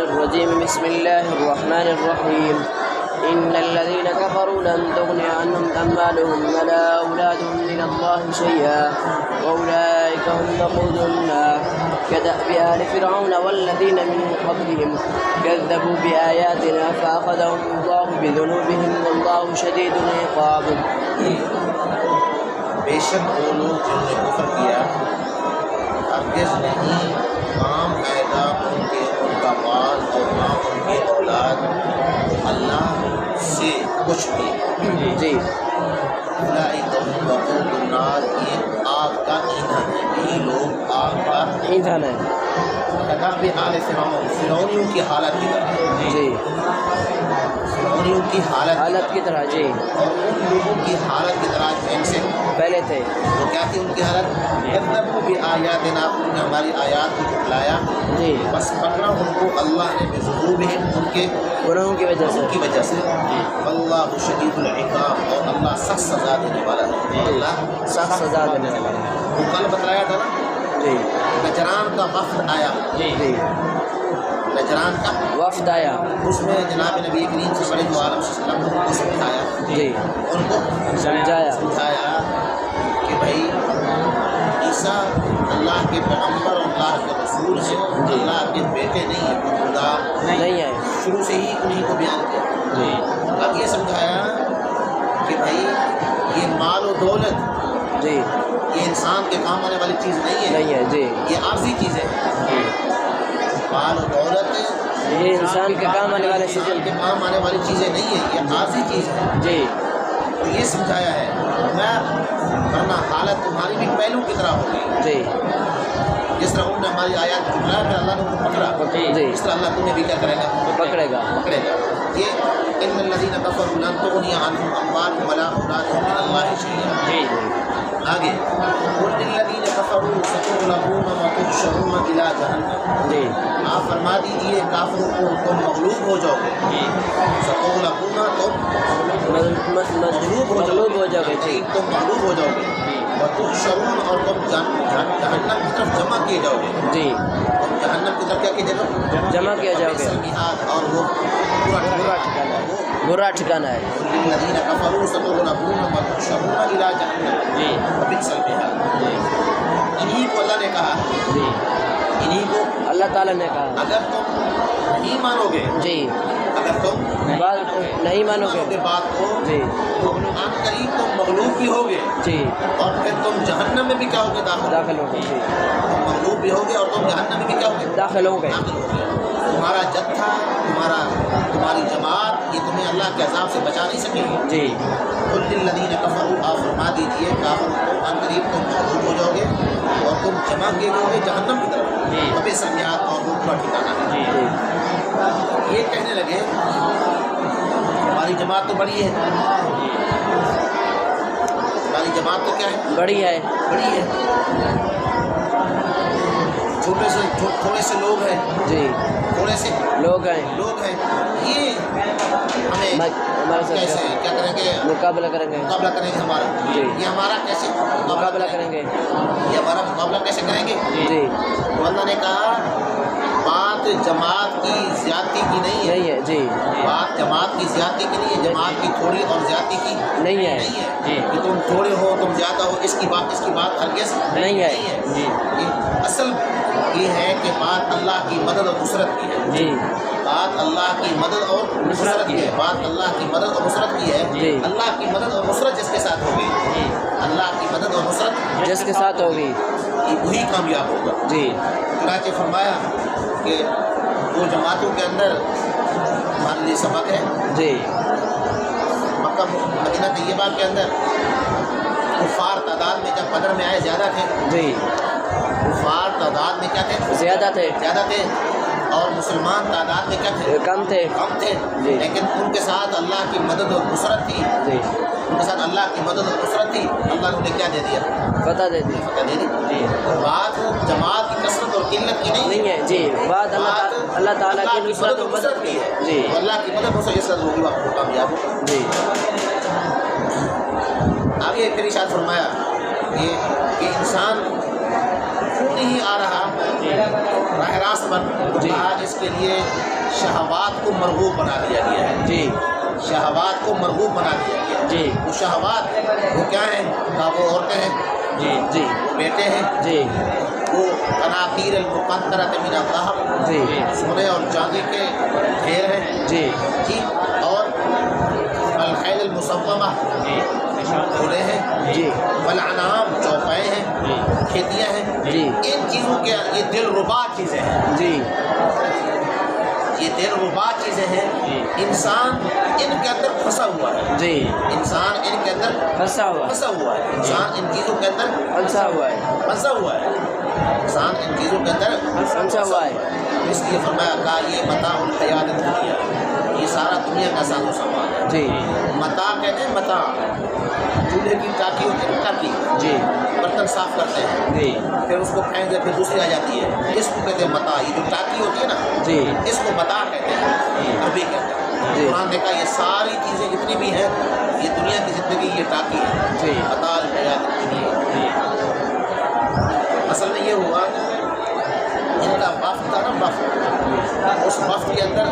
الرجيم بسم الله الرحمن الرحيم إن الذين كفروا لن تغني عنهم أموالهم ولا أولادهم من الله شيئا وأولئك هم وقود النار كدأب آل فرعون والذين من قبلهم كذبوا بآياتنا فأخذهم الله بذنوبهم والله شديد العقاب. بے شک وہ لوگ جنہوں نے کفر کیا ہرگز نہیں کام آئے گا ان کا مال اور نہ ان کی اولاد اللہ سے کچھ بھی. جی اولئک هم وقود النار، یہ آگ کا ایندھن ہے، یہی لوگ آگ کا ایندھن ہے. کدأب آل فرعون، فرعونیوں کی حالت کی طرح، جی فرعونیوں کی حالت کی طرح. جی اور ان لوگوں کی حالت کی طرح جو ان سے پہلے تھے. وہ کیا تھی ان کی حالت؟ کذبوا بآیاتنا، انہوں نے ہماری آیات کو جھٹلایا. جی بس پکڑا ان کو اللہ نے بذنوبہم، ان کے گناہوں کی وجہ سے. گناہوں کی وجہ سے. اللہ شدید العقاب، اور اللہ سخت سزا دینے والا ہے. اللہ سخت سزا دینے والا ہے. وہ کل بتلایا تھا نا، جی نجران کا وفد آیا. جی نجران کا وفد آیا. اس میں جناب نبی کریم سے بڑے دو عالم صلی اللہ علیہ وسلم کو سمجھایا. جی ان کو سمجھایا کہ بھائی عیسیٰ اللہ کے پیغمبر اور اللہ کے رسول ہیں، اللہ کے بیٹے نہیں ہیں، خدا نہیں ہے. شروع سے ہی انہیں کو بیان کیا. جی اب یہ سمجھایا کہ بھائی یہ مال و دولت جی یہ انسان کے کام آنے والی چیز نہیں ہے. نہیں ہے. جی یہ عارضی چیز ہے. مال و دولت یہ انسان کے کام آنے والے انسان کے کام آنے والی چیزیں نہیں ہیں، یہ عارضی چیز ہے. جی تو یہ سمجھایا ہے ورنہ حالت تمہاری بھی پہلو کی طرح ہوگی. جی جس طرح انہوں نے ہماری آیات جھٹلایا پھر اللہ نے ان کو پکڑا، جی اس طرح اللہ تمہیں بھی کیا کرے گا؟ پکڑے گا. پکڑے گا. یہ ان الذین کفروا لن تغنی عنہم اموالہم ولا اولادہم من اللہ شیئا. جی آگے قل للذین کفروا ستغلبون وتحشرون الی جہنم. جی آپ فرما دیجئے کافروں کو تم مغلوب ہو جاؤ گے. ستغلبون، تم مغلوب ہو جاؤ گے. جی تم مغلوب ہو جاؤ گے. وتحشرون، اور تم جہنم کی طرف جمع کیے جاؤ گے. جی تم جہنم کی طرف کیا کیے جاؤ گے؟ جمع کیا جاؤ گے. اور وہ برا ٹھکانہ ہے. الذین کفروا ستغلبون وتحشرون الی جہنم جی وبئس المہاد. انہی کو اللہ نے کہا، جی انہی کو اللہ تعالیٰ نے کہا اگر تم نہیں مانو گے، جی اگر تم بات نہیں مانو گے. بات کو، جی تو ان قریب تم مغلوب بھی ہوگے جی اور پھر تم جہنم میں بھی کیا ہوگے؟ داخل ہو گئے. جی تم مغلوب بھی ہوگے اور تم جہنم میں بھی کیا ہوگے؟ داخل ہو گئے. داخل ہوگے. تمہارا جتھا، تمہاری جماعت یہ تمہیں اللہ کے عذاب سے بچا نہیں سکے گی. جی قل للذین کفروا، آپ فرما دیجیے کافروں کو ان قریب تم مغلوب ہو جاؤ گے اور تم جمع کیے جاؤ گے جہنم کی طرف. جی وبئس المہاد، اور وہ برا ٹھکانہ ہے. جی یہ کہنے لگے ہماری جماعت تو بڑی ہے، ہماری جماعت تو کیا ہے؟ بڑی ہے. بڑی ہے. تھوڑے سے لوگ ہیں، جی تھوڑے سے لوگ ہیں. یہ ہمیں ہمارے کیسے ساتھ کیا کریں گے؟ مقابلہ کریں گے. مقابلہ کریں گے ہمارا. جی یہ ہمارا کیسے مقابلہ کریں گے. یہ ہمارا مقابلہ کیسے کریں گے؟ جی تو اللہ نے کہا بات جماعت کی زیادتی کی نہیں ہے. جی بات جماعت کی زیادتی کی نہیں ہے، جماعت کی تھوڑی اور زیادتی کی نہیں ہے. جی کہ تم تھوڑے ہو تم زیادہ ہو، اس کی بات ہرگز نہیں ہے. جی اصل یہ ہے کہ بات اللہ کی مدد اور نصرت کی ہے. جی بات اللہ کی مدد اور نصرت کی ہے. بات اللہ کی مدد اور نصرت کی ہے. جی اللہ کی مدد اور نصرت جس کے ساتھ ہوگی، اللہ کی مدد اور نصرت جس کے ساتھ ہوگی وہی کامیاب ہوگا. جی چنانچہ فرمایا کہ وہ جماعتوں کے اندر ہمارے لیے سبق ہے. جی مکہ مدینہ طیبہ کے اندر کفار تعداد میں جب بدر میں آئے زیادہ تھے. جی کفار تعداد میں کیا تھے؟ زیادہ تھے. اور مسلمان تعداد میں کیا تھے؟ کم تھے. جی. لیکن ان کے ساتھ اللہ کی مدد اور نصرت تھی. جی ان کے ساتھ اللہ کی مدد اور نصرت تھی. اللہ نے انہیں کیا دے دیا؟ فتح دے دی. جی. بات جماعت کی کثرت اور قلت کی نہیں ہے. جی بات اللہ تعالیٰ کی نصرت اور مدد کی ہے. جی اللہ کی مدد نصرت یہ سب ہوگی، آپ کو کامیاب ہوگا. جی آگے پھر ارشاد فرمایا کہ انسان کیوں نہیں آ رہا راہ راست پر کہا اس کے لیے شہوات کو مرغوب بنا دیا گیا ہے، جی شہوات کو مرغوب بنا دیا گیا ہے۔ جی وہ شہوات وہ کیا ہیں؟ کہا وہ عورتیں ہیں، جی جی وہ بیٹے ہیں، جی وہ قناطیر المقنطرۃ من الذہب، جی سونے اور چاندی کے ڈھیر ہیں، جی جی، اور الخیل المصومہ گھوڑے ہیں، جی والانعام چوپائے ہیں، کھیتیاں ہیں، جی ان چیزوں کے یہ دل ربا چیزیں ہیں، جی یہ دل ربا چیزیں ہیں، انسان ان کے اندر پھنسا ہوا ہے، جی انسان ان کے اندر پھنسا ہوا پھنسا ہوا ہے، انسان ان چیزوں کے اندر پھنسا ہوا ہے پھنسا ہوا ہے، انسان ان چیزوں کے اندر پھنسا ہوا ہے اس لیے فرمایا کہا یہ متاع الحیات الدنیا ہے، یہ سارا دنیا کا ساز و سامان ہے۔ جی متاع کہتے ہیں متاع، چولہے کی ٹاکی ہوتی ہے، ٹاکی جی برتن صاف کرتے ہیں، جی پھر اس کو پھینک دے، پھر دوسری آ جاتی ہے، اس کو کہتے ہیں متاع۔ یہ جو ٹاکی ہوتی ہے نا، جی اس کو متاع کہتے ہیں، عربی کہتے ہیں۔ جی قرآن نے کہا یہ ساری چیزیں جتنی بھی ہیں یہ دنیا کی زندگی یہ ٹاکی ہے، جی متاع الحیات الدنیا۔ اصل میں یہ ہوا ان کا وفد تھا نا، وفد، اس وفد کے اندر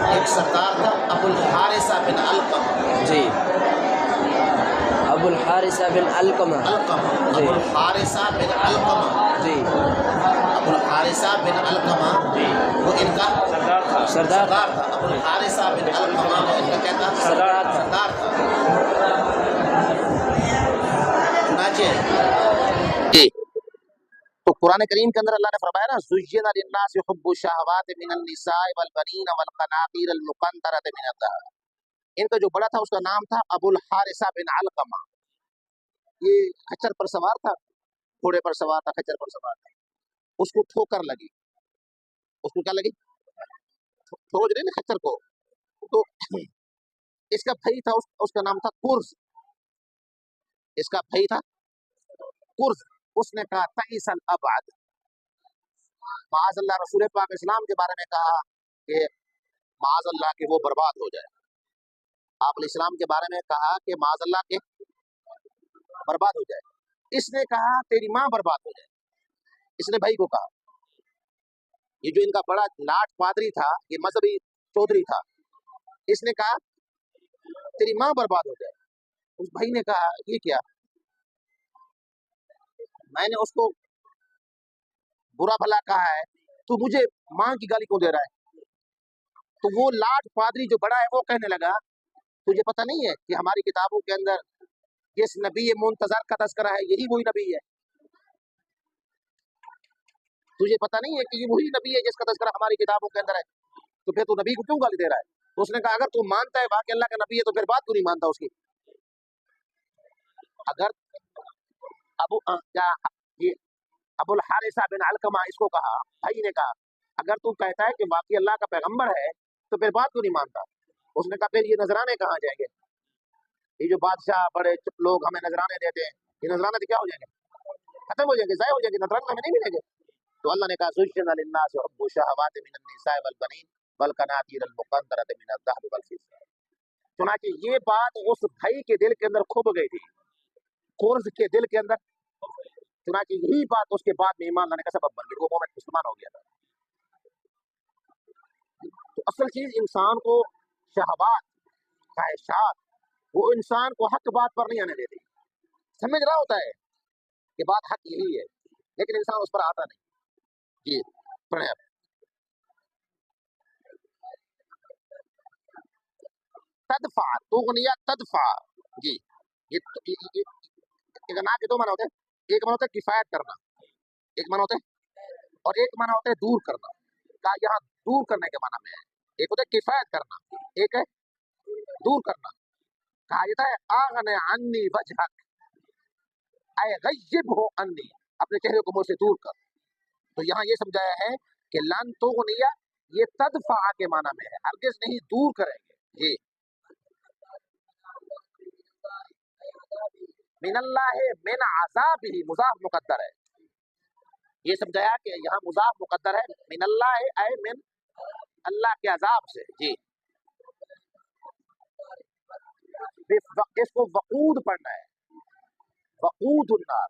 ایک سردار تھا ابو الحارثہ بن علقمہ، جی ابو الحارثہ بن علقمہ جی ابو الحارثہ بن علقمہ، جی ابو الحارثہ بن علقمہ وہ ان کا سردار سردار تھا، ابو الحارثہ بن علقمہ وہ ان کا کیا تھا؟ سردار تھا۔ سردار تھا۔ چنانچہ تو قرآن کریم کے اندر اللہ نے فرمایا نا زُيِّنَ لِلنَّاسِ حُبُّ الشَّهَوَاتِ مِنَ النِّسَاءِ وَالْبَنِينَ وَالْقَنَاطِيرِ الْمُقَنطَرَةِ مِنَ الذَّهَبِ۔ ان کا جو بڑا تھا اس کا نام تھا ابو الحارثہ بن علقمہ، یہ کھچر پر سوار تھا، گھوڑے پر سوار تھا، کھچر پر سوار تھا، اس کو ٹھوکر لگی، اس کو کیا لگی؟ ٹھوک رہے نا کھچر کو، تو اس کا بھائی تھا، اس کا نام تھا کرز، اس کا بھائی تھا کرز، اس نے کہا تعیس الابعد، معاذ اللہ، رسول پاک اسلام کے بارے میں کہا کہ معاذ اللہ کہ وہ برباد ہو جائے، آپ علیہ السلام کے بارے میں کہا کہ معاذ اللہ کہ برباد ہو جائے، اس نے کہا تیری ماں برباد ہو جائے، اس نے بھائی کو کہا، یہ جو ان کا بڑا لاٹ پادری تھا، یہ مذہبی چودھری تھا، اس نے کہا تیری ماں برباد ہو جائے، اس بھائی نے کہا یہ کیا؟ میں نے اس کو برا بھلا کہا ہے، تو مجھے ماں کی گالی کیوں دے رہا ہے؟ تو وہ لاٹ پادری جو بڑا ہے وہ کہنے لگا تجھے پتہ نہیں ہے کہ ہماری کتابوں کے اندر جس نبی منتظر کا تذکرہ ہے یہی وہی نبی ہے، تجھے پتہ نہیں ہے کہ یہ وہی نبی ہے جس کا تذکرہ ہماری کتابوں کے اندر ہے، تو پھر تو نبی کو کیوں گالی دے رہا ہے؟ تو اس نے کہا اگر تو مانتا ہے واقعی اللہ کا نبی ہے تو پھر بات کیوں نہیں مانتا اس کی؟ اگر ابو الحارثہ بن علقمہ اس کو کہا، بھائی نے کہا اگر تو کہتا ہے کہ واقعی اللہ کا پیغمبر ہے تو پھر بات کیوں نہیں مانتا؟ اس نے کہا پھر یہ نذرانے کہاں جائیں گے؟ یہ جو بادشاہ بڑے لوگ ہمیں نذرانے دیتے ہیں، یہ نذرانے تو کیا ہو جائیں گے؟ ختم ہو جائیں گے، ضائع ہو جائیں گے، نذرانے ہمیں نہیں ملیں گے۔ تو اللہ نے کہا زُيِّنَ لِلنَّاسِ حُبُّ الشَّهَوَاتِ مِنَ النِّسَاءِ وَالْبَنِينَ وَالْقَنَاطِيرِ الْمُقَنطَرَةِ مِنَ الذَّهَبِ وَالْفِضَّةِ۔ چنانچہ یہ بات اس بھائی کے دل کے اندر کھب گئی تھی، قرض کے دل کے اندر، چنانچہ یہی بات اس کے بعد میں ایمان لانے کا سبب بن گئی، وہ مومن مسلمان ہو گیا تھا۔ تو اصل چیز انسان کو شہوات، خواہشات، وہ انسان کو حق بات پر نہیں آنے دیتی، سمجھ رہا ہوتا ہے کہ بات حق یہی ہے لیکن انسان اس پر آتا نہیں۔ جی پڑھیں آپ۔ تدفع، تغنیہ تدفع، جی یہ گناہ کے دو معنی ہوتے ہیں، ایک معنی ہوتا ہے کفایت کرنا، ایک معنی ہوتا ہے، اور ایک معنی ہوتا ہے دور کرنا، کہا یہاں دور کرنے کے معنی میں ہے، ایک ہوتا ہے کفایت کرنا، ایک ہے دور کرنا، کہا جاتا ہے آغن عنی وجہک، اے غیبہ عنی، اپنے چہرے کو مجھ سے دور کر۔ تو یہاں یہ سمجھایا ہے کہ لن تغنیہ یہ تدفع کے معنی میں ہے، ہرگز نہیں دور کریں گے، جی من اللہ، من عذاب ہی، مضاف مقدر ہے، یہ سمجھایا کہ یہاں مضاف مقدر ہے، من اللہ اے من اللہ کے عذاب سے، جی اس کو وقود پڑھنا ہے، وقود النار،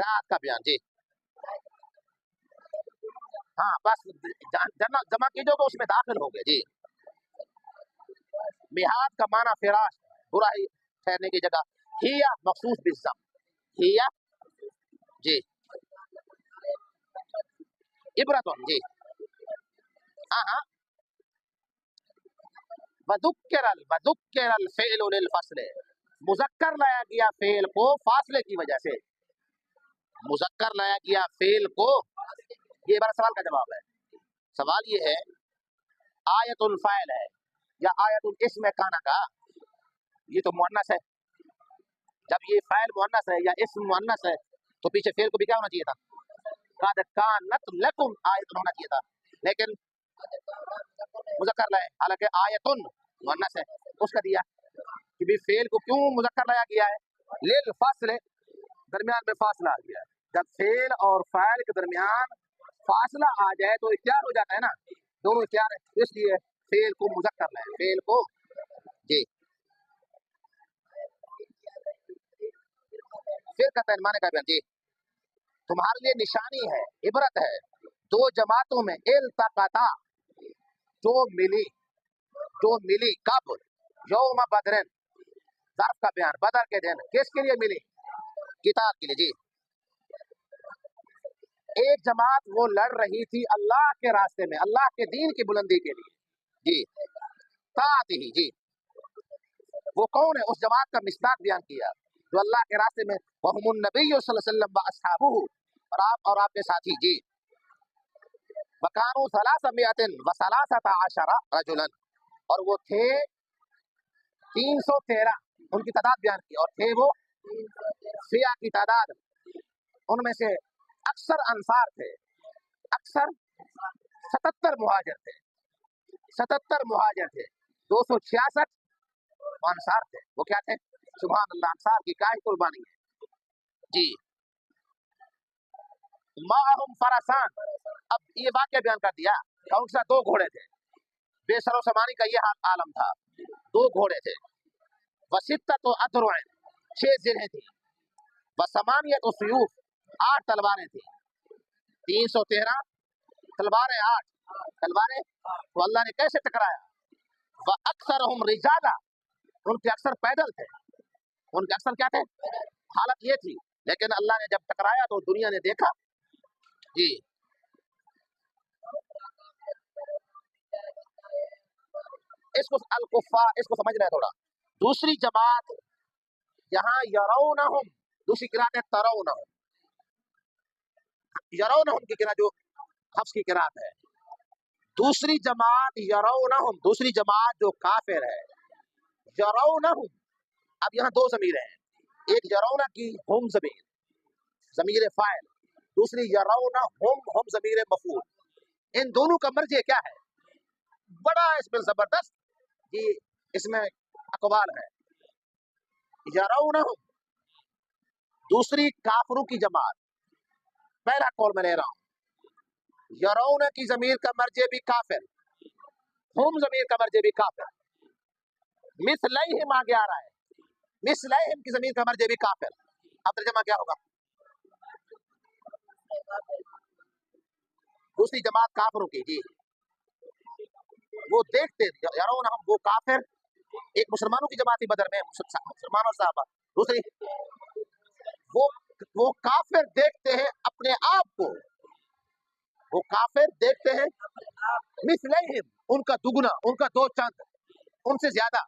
قراءت کا بیان جی. ہاں بس جمع کیجو تو اس میں داخل ہو گئے جی. میہاد کا معنی فراش برائی ٹھہرنے کی جگہ. ہیا مخصوص بالضم. ہیا جی. عبرتن جی. ہاں ہاں. وذکر الفعل للفصل. مذکر لایا گیا فعل کو فاصلے کی وجہ سے. مذکر لایا گیا فعل کو. یہ بڑا سوال کا جواب ہے. سوال یہ ہے آیت الفاعل ہے یا آیت الاسم کانا کا. یہ تو مؤنث ہے. جب یہ فاعل مؤنث ہے یا اسم مؤنث ہے تو پیچھے فعل کو بھی کیا ہونا چاہیے تھا؟ قد کانت لکم آیت ہونا چاہیے تھا. لیکن مذکر لائے حالانکہ آیتن مؤنث ہے. اس کا دیا کہ بھی فعل کو کیوں مذکر لایا گیا ہے؟ للفصل درمیان میں فاصلہ آ گیا ہے. جب فعل اور فاعل کے درمیان فاصلہ آ جائے تو اختیار ہو جاتا ہے نا. دونوں اختیار ہے. اس لیے فعل کو مذکر لائے. فعل کو جی. پھر کہتا ہے معنی کا بیان جی. تمہارے لیے نشانی ہے عبرت ہے دو جماعتوں میں التقطا جو ملی کب یوم بدرن. ظرف کا بیان بدر کے دن. کس کے لیے ملی؟ کتاب کے لیے جی. ایک جماعت وہ لڑ رہی تھی اللہ کے راستے میں اللہ کے دین کی بلندی کے لیے جی. طاعت ہی جی. وہ کون ہے؟ اس جماعت کا مصداق بیان کیا جو اللہ کے راستے میں وهم النبی صلی اللہ علیہ وسلم واصحابہ اور آپ کے ساتھی جی. وکانوا 313 رجلا اور وہ تھے 313. ان کی تعداد بیان کی اور تھے وہ فیہ کی تعداد. ان میں سے اکثر انصار تھے. اکثر 77 مہاجر تھے. 77 مہاجر تھے. 266 انصار تھے. وہ کیا تھے؟ سبحان اللہ. انصار کی کیا قربانی ہے جی. معہم فرسان. اب یہ واقعہ بیان کر دیا کہ ان کے ساتھ 2 گھوڑے تھے. بے سر و سامانی کا یہ عالم تھا. 2 گھوڑے تھے. وستۃ اذرع 6 زرہیں تھی. وثمانیۃ سیوف 8 تلواریں تھی. 313 تلواریں 8 تلواریں. تو اللہ نے کیسے ٹکرایا؟ وَأَكْثَرُهُمْ رِجَالًا. ان کے اکثر پیدل تھے. ان کے اکثر کیا تھے؟ حالت یہ تھی. لیکن اللہ نے جب ٹکرایا تو دنیا نے دیکھا جی. اس کو الکفار اس کو سمجھ رہے تھوڑا. دوسری جماعت یہاں یرونہم دوسری قرات ہے ترونہم. یرونہم کی قرات جو حفص کی قرات ہے. دوسری جماعت یرونہم دوسری جماعت جو کافر ہے یرونہم. اب یہاں 2 ضمیر ہیں. ایک یرونا کی ہم ضمیر فاعل. دوسری یرونا ہم ضمیر مفعول. ان دونوں کا مرجع کیا ہے؟ بڑا اس میں زبردست جی. اس میں اقوال ہے. یرونہم دوسری کافروں کی جماعت. پہلا قول میں لے رہا ہوں. یرونا کی ضمیر کا مرجع بھی کافر. ہم ضمیر کا مرجع بھی کافر. مثلیہم آگے آ رہا ہے. مثلیہم کی ضمیر کا مرجع بھی کافر. اب ترجمہ کیا ہوگا؟ دوسری جماعت کافروں کی جی. وہ دیکھتے یارون ہم وہ کافر. ایک مسلمانوں کی جماعت بدر میں مسلمانوں صحابہ. دوسری وہ کافر دیکھتے ہیں اپنے آپ کو. وہ کافر دیکھتے ہیں مثلیہم ان کا دگنا ان کا 2 چاند ان سے زیادہ.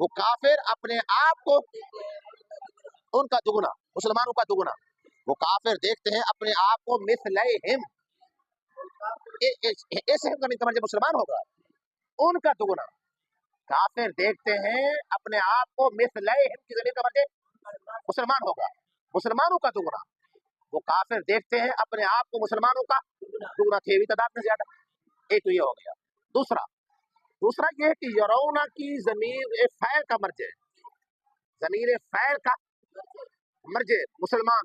وہ کافر اپنے آپ کو ان کا دگنا مسلمانوں کا دگنا. وہ کافر دیکھتے ہیں اپنے آپ کو مثلیہم. اس ہم کا مطلب مسلمان ہوگا ان کا دگنا. کافر دیکھتے ہیں اپنے آپ کو مثلیہم کی ضمیر کا مطلب مسلمان ہوگا مسلمانوں کا دگنا. وہ کافر دیکھتے ہیں اپنے آپ کو مسلمانوں کا دگنا. تھے بھی تعداد میں زیادہ. ایک تو یہ ہو گیا. دوسرا یہ ہے کہ یرونا کی ضمیر فاعل کا مرجع ضمیر فاعل کا مرجع مسلمان.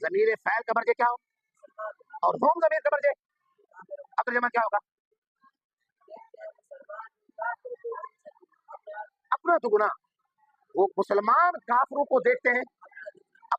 ضمیر فاعل کا مرجع کیا ہو اور ہم ضمیر کا مرجع. اب ترجمہ کیا ہوگا؟ اپنا دگنا. وہ مسلمان کافروں کو دیکھتے ہیں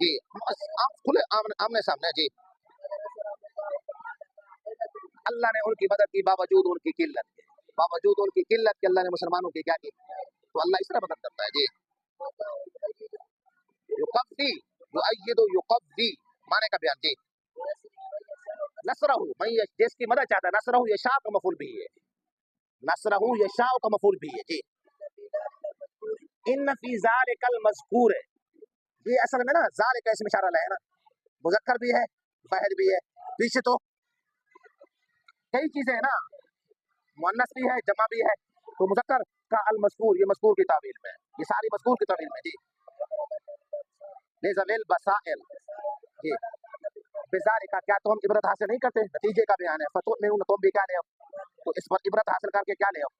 جی کھلے آمنے سامنے جی اللہ نے ان کی مدد کی باوجود ان کی قلت کے، باوجود ان کی قلت کے اللہ نے مسلمانوں کی کیا کی، تو اللہ اس طرح مدد کرتا ہے جی. یقوی یؤید یقوی معنی کا بیان جی. نصرہ میں جس کی مدد چاہتا ہے، نصرہ یشاء کا مفعول بھی ہے، نصرہ یشاء کا مفعول بھی ہے جی. ان فی ذالک المذکور ہے، یہ اصل میں نا ذالک اس میں اشارہ ہے نا، مذکر بھی ہے فاعل بھی ہے، پیچھے تو کئی چیزیں ہیں نا، مؤنث بھی ہے جمع بھی ہے، تو مذکر کا المذکور یہ مذکور کی تعبیر میں، یہ ساری مذکور کی تعبیر میں جی. لذویل بسائل جی بذالک کا کیا تم عبرت حاصل نہیں کرتے، نتیجے کا بیان ہے. فتؤمنون تم بھی کیا لے آؤ، تو اس پر عبرت حاصل کر کے کیا لے آؤ،